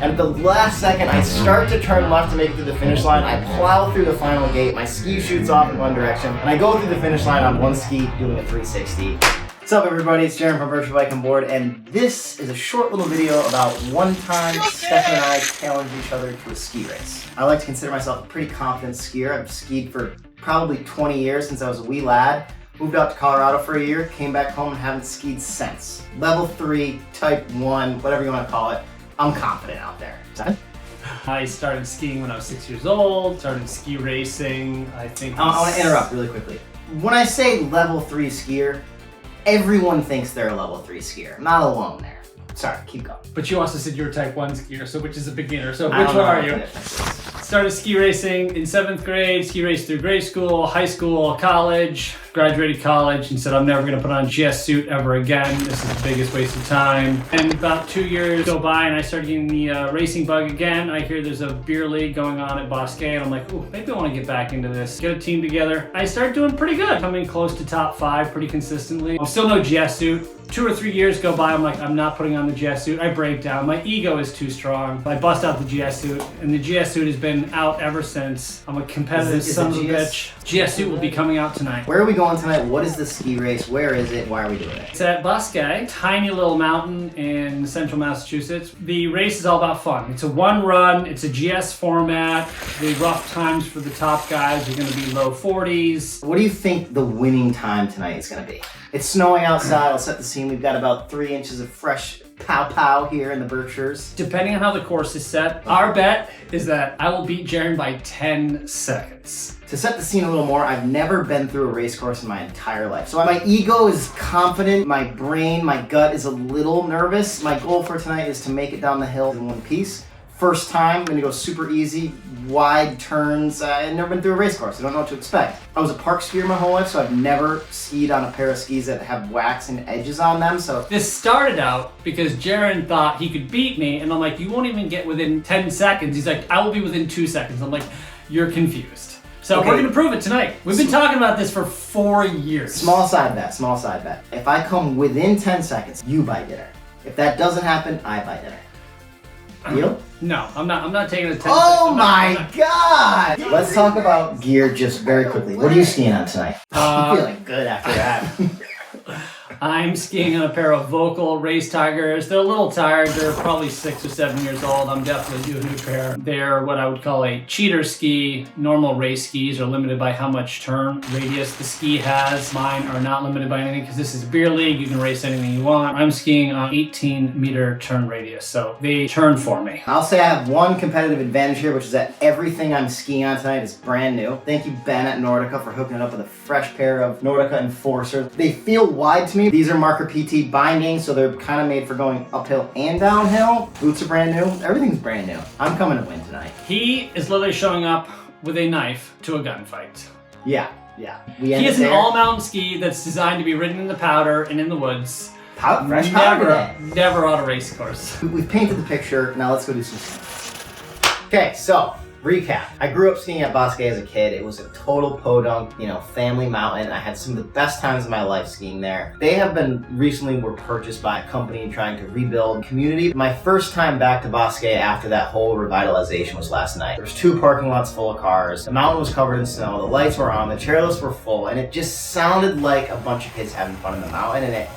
And at the last second, I start to turn left to make it to the finish line. I plow through the final gate. My ski shoots off in one direction, and I go through the finish line on one ski doing a 360. What's up, everybody? It's Jaron from Virtual Bike and Board, and this is a short little video about one time Stefan and I challenged each other to a ski race. I like to consider myself a pretty confident skier. I've skied for probably 20 years since I was a wee lad. Moved out to Colorado for a year, came back home and haven't skied since. Level 3, type 1, whatever you want to call it. I'm confident out there. I started skiing when I was 6 years old, started ski racing, I think. I want to interrupt really quickly. When I say level 3 skier, everyone thinks they're a level 3 skier. I'm not alone there. Sorry, keep going. But you also said you were type 1 skier, so which is a beginner. So which one are you? Started ski racing in 7th grade, ski raced through grade school, high school, college, graduated college, and said I'm never gonna put on a GS suit ever again. This is the biggest waste of time. And about 2 years go by and I started getting the racing bug again. I hear there's a beer league going on at Bosque, and I'm like, ooh, maybe I wanna get back into this. Get a team together. I started doing pretty good, coming close to top 5 pretty consistently. I'm still no GS suit. 2 or 3 years go by, I'm like, I'm not putting on the GS suit. I break down, my ego is too strong. I bust out the GS suit, and the GS suit has been out ever since. I'm a competitive son of a bitch. GS suit will be coming out tonight. Where are we going tonight? What is the ski race? Where is it? Why are we doing it? It's at Bosque, tiny little mountain in central Massachusetts. The race is all about fun. It's a one run, it's a GS format. The rough times for the top guys are gonna be low 40s. What do you think the winning time tonight is gonna be? It's snowing outside. I'll set the scene. We've got about 3 inches of fresh pow here in the Berkshires. Depending on how the course is set, our bet is that I will beat Jaron by 10 seconds. To set the scene a little more, I've never been through a race course in my entire life. So my ego is confident, my brain, my gut is a little nervous. My goal for tonight is to make it down the hill in one piece. First time, I'm gonna go super easy, wide turns. I've never been through a race course, I don't know what to expect. I was a park skier my whole life, so I've never skied on a pair of skis that have wax and edges on them, so. This started out because Jaron thought he could beat me, and I'm like, you won't even get within 10 seconds. He's like, I will be within 2 seconds. I'm like, you're confused. So we're gonna prove it tonight. We've been talking about this for 4 years. Small side bet. If I come within 10 seconds, you buy dinner. If that doesn't happen, I buy dinner. Deal? No, I'm not taking a 10 Oh my god! Let's talk about gear just very quickly. What are you skiing on tonight? I'm feeling good after that. I'm skiing on a pair of Vocal Race Tigers. They're a little tired. They're probably 6 or 7 years old. I'm definitely due a new pair. They're what I would call a cheater ski. Normal race skis are limited by how much turn radius the ski has. Mine are not limited by anything because this is a beer league. You can race anything you want. I'm skiing on 18-meter turn radius, so they turn for me. I'll say I have one competitive advantage here, which is that everything I'm skiing on tonight is brand new. Thank you, Ben at Nordica, for hooking it up with a fresh pair of Nordica Enforcers. They feel wide to me. These are Marker PT bindings, so they're kind of made for going uphill and downhill. Boots are brand new. Everything's brand new. I'm coming to win tonight. He is literally showing up with a knife to a gunfight. Yeah. He is an all-mountain ski that's designed to be ridden in the powder and in the woods. Fresh powder. Never on a race course. We've painted the picture. Now let's go do some skiing. Okay, so recap. I grew up skiing at Bosque as a kid. It was a total podunk, family mountain. I had some of the best times of my life skiing there. They have been recently were purchased by a company trying to rebuild community. My first time back to Bosque after that whole revitalization was last night. There was 2 parking lots full of cars. The mountain was covered in snow. The lights were on. The chairlifts were full, and it just sounded like a bunch of kids having fun in the mountain, and it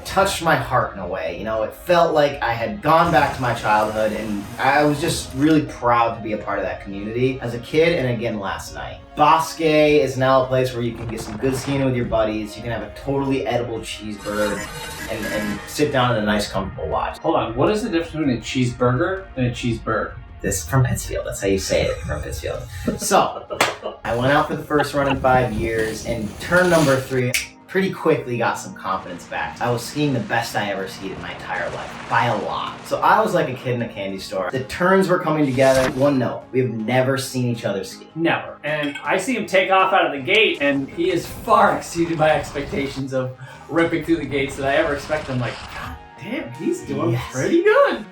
touched my heart in a way. It felt like I had gone back to my childhood, and I was just really proud to be a part of that community as a kid and again last night. Bosque is now a place where you can get some good skiing with your buddies. You can have a totally edible cheeseburger and sit down in a nice, comfortable lodge. Hold on, what is the difference between a cheeseburger and a cheeseburger? This is from Pittsfield. That's how you say it, from Pittsfield. So, I went out for the first run in 5 years, and turn number 3, pretty quickly got some confidence back. I was skiing the best I ever skied in my entire life, by a lot. So I was like a kid in a candy store. The turns were coming together. One note, we have never seen each other ski. Never. And I see him take off out of the gate, and he has far exceeded my expectations of ripping through the gates that I ever expect. I'm like, God damn, he's doing pretty good.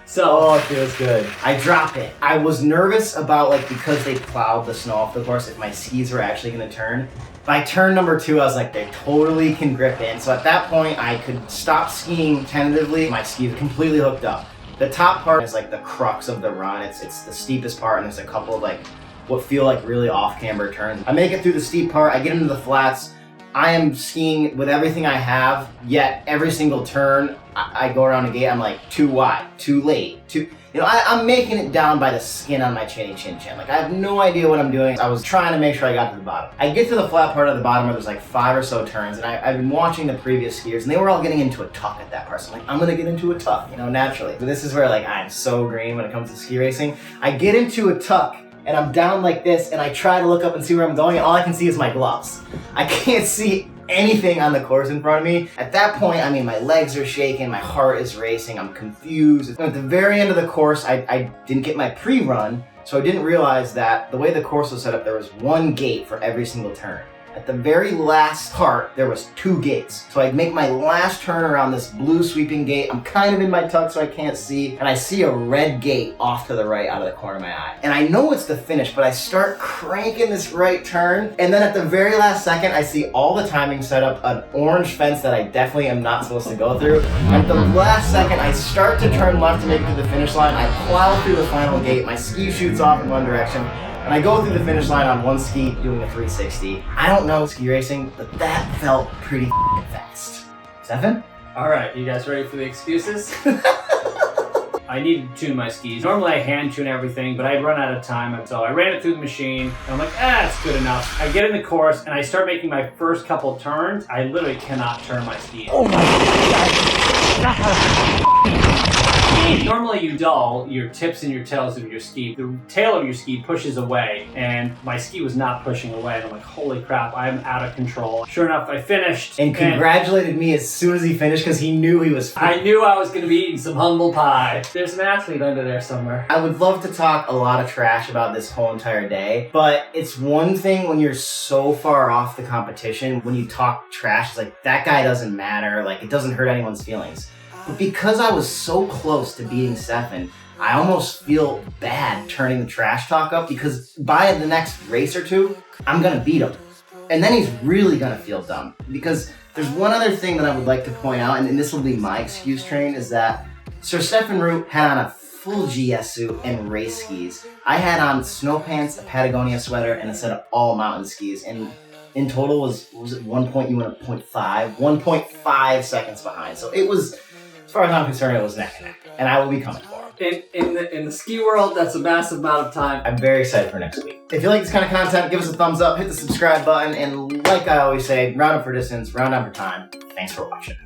So, it feels good. I drop it. I was nervous about, because they plowed the snow off the course, if my skis were actually gonna turn. By turn number 2, I was like, they totally can grip in. So at that point, I could stop skiing tentatively. My skis were completely hooked up. The top part is like the crux of the run. It's the steepest part, and there's a couple of like what feel like really off-camber turns. I make it through the steep part, I get into the flats. I am skiing with everything I have, yet every single turn I go around a gate, I'm like too wide, too late, I'm making it down by the skin on my chinny chin chin. Like I have no idea what I'm doing. I was trying to make sure I got to the bottom. I get to the flat part of the bottom where there's like 5 or so turns, and I've been watching the previous skiers, and they were all getting into a tuck at that part. So I'm like, I'm gonna get into a tuck, naturally. But this is where like I'm so green when it comes to ski racing. I get into a tuck, and I'm down like this, and I try to look up and see where I'm going, and all I can see is my gloves. I can't see anything on the course in front of me. At that point, my legs are shaking, my heart is racing, I'm confused. At the very end of the course, I didn't get my pre-run, so I didn't realize that the way the course was set up, there was 1 gate for every single turn. At the very last part, there was 2 gates. So I make my last turn around this blue sweeping gate. I'm kind of in my tuck so I can't see, and I see a red gate off to the right out of the corner of my eye. And I know it's the finish, but I start cranking this right turn, and then at the very last second, I see all the timing set up, an orange fence that I definitely am not supposed to go through. At the last second, I start to turn left to make it to the finish line. I plow through the final gate. My ski shoots off in one direction. And I go through the finish line on 1 ski doing a 360. I don't know ski racing, but that felt pretty fast. Stefan? All right, you guys ready for the excuses? I needed to tune my skis. Normally I hand tune everything, but I'd run out of time, so I ran it through the machine, and I'm like, it's good enough. I get in the course, and I start making my first couple turns. I literally cannot turn my ski. Oh my God. Normally you dull your tips and your tails of your ski. The tail of your ski pushes away, and my ski was not pushing away. And I'm like, holy crap, I'm out of control. Sure enough, I finished. And congratulated me as soon as he finished because he knew he was I knew I was going to be eating some humble pie. There's an athlete under there somewhere. I would love to talk a lot of trash about this whole entire day, but it's one thing when you're so far off the competition, when you talk trash, it's like, that guy doesn't matter. Like, it doesn't hurt anyone's feelings. But because I was so close to beating Stefan, I almost feel bad turning the trash talk up because by the next race or two, I'm gonna beat him. And then he's really gonna feel dumb. Because there's one other thing that I would like to point out, and this will be my excuse train, is that Sir Stefan Root had on a full GS suit and race skis. I had on snow pants, a Patagonia sweater, and a set of all mountain skis. And in total was at one point you went up 1.5 seconds behind. So it was, as far as I'm concerned, it was neck and neck, and I will be coming for him. In the ski world, that's a massive amount of time. I'm very excited for next week. If you like this kind of content, give us a thumbs up, hit the subscribe button, and like I always say, round up for distance, round up for time. Thanks for watching.